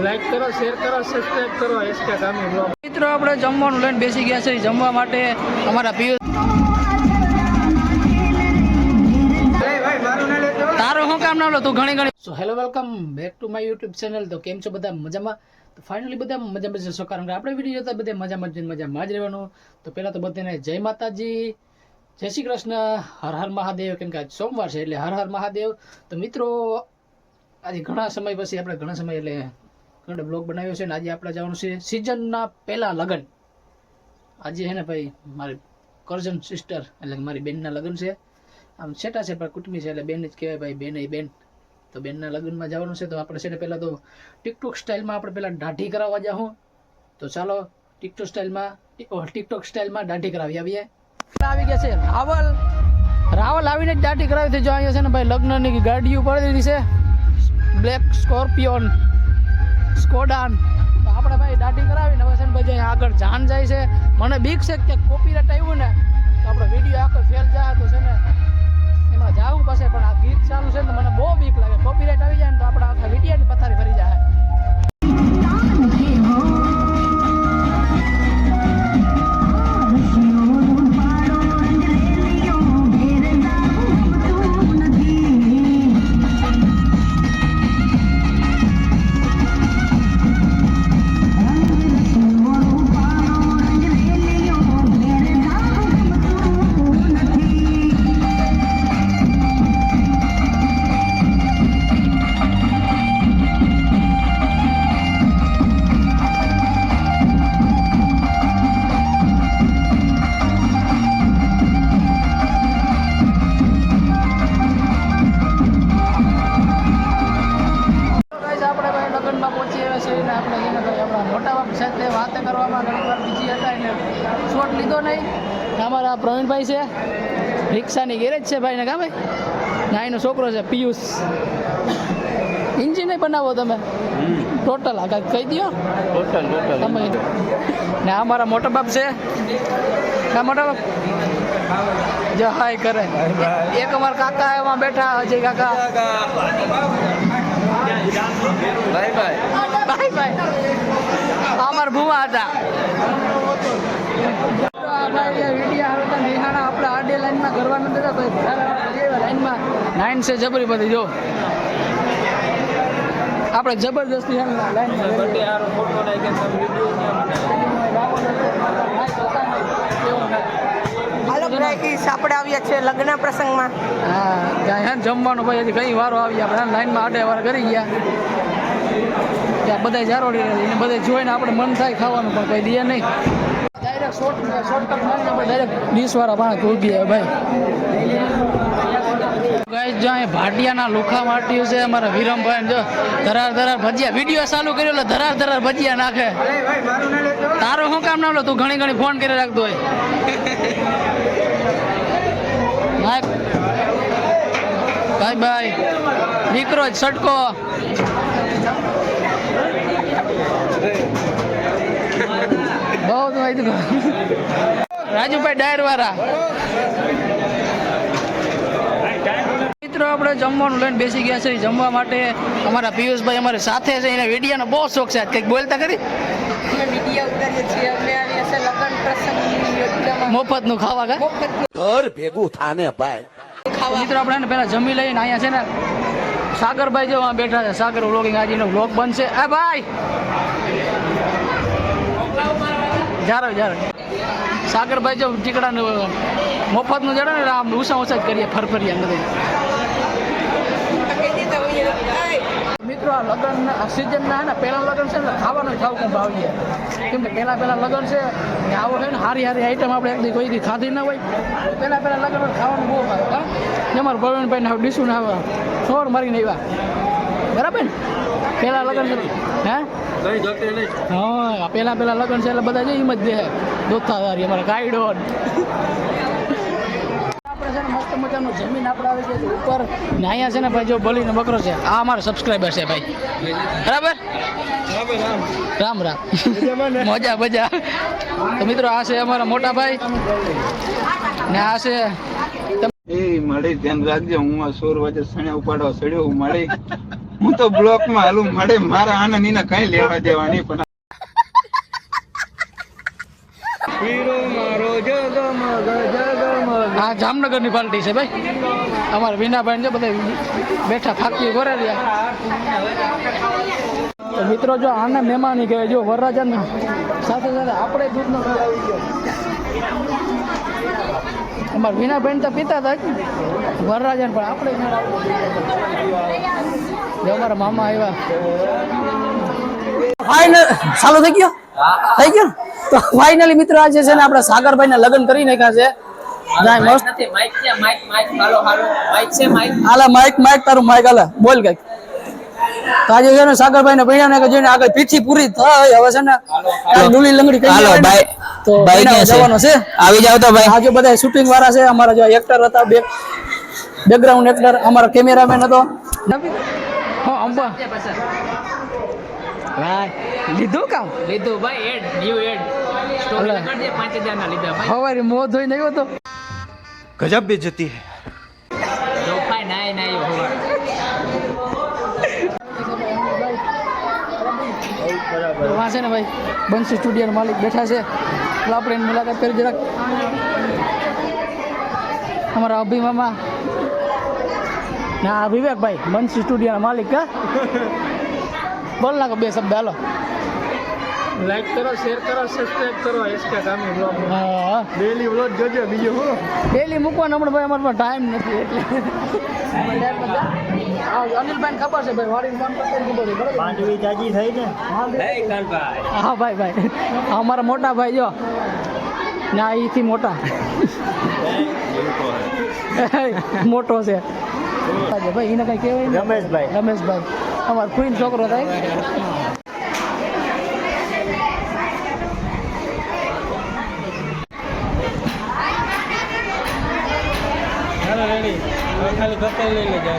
Like કરો, share કરો, subscribe કરો SK કામી બ્લોગ. મિત્રો આપણે જમવાનું લઈને બેસી ગયા છે. જમવા માટે અમારા પિયુષ તારો શું કામ ના લો તું ઘણી. So hello, welcome back to my YouTube channel. તો કેમ છો બધા? મજામાં? તો ફાઇનલી બધા મજામાં જશો, કારણ કે આપણે વિડીયો જોતા બધા મજામાં જ રહેવાનું. તો પહેલાં તો બધાને જય માતાજી, જય શ્રી કૃષ્ણ, હર હર મહાદેવ. કેમ કે આજ સોમવાર છે એટલે હર હર મહાદેવ. તો મિત્રો આજે ઘણા સમય પછી આપણે ઘણો બ્લોગ બનાવ્યો છે ને આજે આપણે જવાનું છે સિઝનના પહેલા લગ્ન. આજે છે ને ભાઈ મારી કરજન સિસ્ટર એટલે મારી બેનના લગ્ન છે. આમ છેટા છે પણ કુટુંબી છે એટલે બેન જ કહેવાય ભાઈ, બેન એ બેન. તો બેનના લગ્નમાં જવાનું છે તો આપણે છે ને પહેલાં તો ટિકટોક સ્ટાઇલમાં આપણે પહેલાં દાઢી કરાવવા જાઉં. તો ચાલો ટિકટોક સ્ટાઇલમાં દાઢી કરાવી આવીએ. આવી ગયા છે રાવલ આવીને જ દાઢી કરાવી હતી. જો અહીંયા છે ને ભાઈ લગ્નની ગાડીઓ પડી દીધી છે, બ્લેક સ્કોર્પિયોન સ્કોડાન. તો આપણે ભાઈ દાઢી કરાવીને હવે છે ને ભાઈ આગળ જાન જાય છે. મને બીક છે કે કોપીરાઇટ આવ્યું ને તો આપણો વિડીયો આખો ફેલ જાય તો છે ને એમાં જવું પડશે. પણ આ ગીત ચાલુ છે ને મને બહુ બીક લાગે, કોપીરાઇટ આવી જાય ને તો આપણા આખા વિડીયોની પથારી ફરી જાય. વાત કરવામાં બીજી હતા એટલે શોટ લીધો નહીં. અમારા પ્રવીણભાઈ છે, રિક્ષાની ગેરેજ છે ભાઈ ને. કા ભાઈ ના એનો છોકરો છે પિયુષ. ઇન્જિન બનાવો તમે ટોટલ આ કહી દો તમે. ને અમારા મોટા બાપ છે, કા મોટા બાપ જો હાય કરે. એક અમારા કાકા એમાં બેઠા અજય કાકા. Bye bye bye bye. અમાર ભૂવા હતા. નિહાણા આપણે આડે લાઈનમાં કરવાનું દેતા લાઈનમાં 9 છે જબરી બધી. જો આપણે જબરદસ્તી આપણે આવ્યા છે લગ્ન પ્રસંગમાં. હા જમવાનું ભાઈ હજી કઈ વારો આવી આપણે લાઈનમાં આડે વાર કરી ગયા ત્યાં બધા જારોડી રહી એને બધા જોઈને આપણે મન થાય ખાવાનું પણ કઈ દે નહીં. ડાયરેક્ટ શોર્ટકટ મારીને આપણે ડાયરેક્ટ ડીશવાળા પાણા ધોઈ ગયા ભાઈ. ગાઈસ જો અહીં ભાટિયાના લુખા માટ્યું છે અમારા વિરમભાઈ. જો ધરાર ભજીયા વિડીયો ચાલુ કર્યો એટલે ધરાર ભજીયા નાખે. તારો શું કામ ના લો તું ઘણી ફોન કરી રાખતો હોય. ભાઈ ભાઈ દીકરો જ સટકો. બહુ રાજુભાઈ ડાયર વાળા. મિત્રો આપણે જમવાનું લઈને બેસી ગયા છે. જમવા માટે અમારા પિયુષભાઈ અમારી સાથે છે. એને વિડીયોનો બહુ શોખ છે. કંઈક બોલતા કરી મફતનું ખાવા કા ઘર ભેગું થાને ભાઈ. મિત્રો આપણે પહેલા જમી લઈને અહીંયા છે ને સાગરભાઈ જો બેઠા છે. સાગર વ્લોગિંગ આજનો વ્લોગ બનશે. એ ભાઈ જારો સાગરભાઈ જો ટીકડાનું મફતનું જડે ને આમ ઉષા જ કરીએ ફરફરિયા નથી. મિત્રો આ લગ્ન સિઝનના ને પહેલા લગ્ન છે ને ખાવાનું ખાવું કંઈ ભાવીએ. કેમ કે પહેલા લગ્ન છે ને આવો છે ને સારી આઈટમ આપણે એકદી કોઈ દી ખાધી ના હોય. પહેલા લગ્ન ખાવાનું બહુ ભાવે. હા અમારું પ્રવીણભાઈ ને ડીશું ને આવે સોર મારીને આવ્યા બરાબર ને. પહેલા લગ્ન છે હે હા પહેલા લગ્ન છે એટલે બધા છે એમ જ દે દોસ્તાદારી અમારા ગાઈડો. આપણે છે ને મસ્ત મજાનું જમીન આપણે આવી જાય ઉપર ને અહીંયા છે ને ભાઈ જો બલીનો બકરો છે. આ અમારો સબસ્ક્રાઈબર છે ભાઈ બરાબર. રામ મજા મજા. તો મિત્રો આ છે અમારા મોટા ભાઈ ને આ છે એ મળી ધ્યાન રાખજો. હું 16 વાગે સણ્યા ઉપાડવા સડ્યો હું મળી હું તો બ્લોક માં હાલું મળે મારા આના નીના કઈ લેવા દેવા નહીં પણ આ જામનગર ની પાર્ટી છે ભાઈ. અમારા વિનાભાઈ છે બધા બેઠા ફાકી કરે રહ્યા. તો મિત્રો જો આને મહેમાની કહેવાય. જો વરરાજા ને સાથે સાથે આપણે દૂધનો પી આવી ગયો. અમારા વિનાભાઈ તો પીતા હતા જ વરરાજા પણ આપણે જો અમારા મામા આવ્યા. ફાઇનલ ચાલુ થઈ ગયો તો ફાઇનલી મિત્રો આજે છે ને આપણે સાગરભાઈ ને લગ્ન કરી નાખ્યા છે. માઇક તારું માઇક હાલે બોલ કઈક. તો આજે છે ને સાગરભાઈ ને પૈણા ને જોઈને આગળ પીઠી પૂરી થાય. હવે છે ને ડુલી લંગડી કરી તો જવાનો છે. આવી જાવ તો ભાઈ. આજે બધા શૂટિંગ વાળા છે. અમારા જો એક્ટર હતા, બેકગ્રાઉન્ડ એક્ટર, અમારા કેમેરામેન હતો. હા અંબા ભાઈ લીધું કામ લીધું ભાઈ. એડ ન્યુ એડ સ્ટોરી લગાડજે 5000 ના લીધા ભાઈ. હવારે મોં ધોઈને આવ્યો તો गजब बेइज्जती है. જો ભાઈ નાઈ હોવા વાં છે ને ભાઈ બંસી સ્ટુડિયો માલિક બેઠા છે. એટલે આપણે એની મુલાકાત કરી જરાક. અમારા અભી મામા ના વિવેકભાઈ બંસી સ્ટુડિયો માલિક. કા બોલ નાખો બે શબ્દ હાલો. લાઈક કરો, શેર કરો, સબસ્ક્રાઇબ કરો એસકે ગામી બ્લોગ. હા ડેલી બ્લોગ જોજો. બીજું હું ડેલી મૂકવાનો હમણાં ભાઈ અમારા ટાઈમ નથી એટલે અનિલભાઈ ખબર છે ભાઈ વાડીનું કામ કરતા ખબર છે બરાબર. પાંડવી જાજી થઈ ને હા ભાઈ હા અમારા મોટા ભાઈ જો ના અહીંથી મોટા મોટો છે ભાઈ એને કઈ કહેવાય ને. રમેશભાઈ અમારો ક્વીન છોકરો થાય. ખાલી કપલ લઈ લેજો.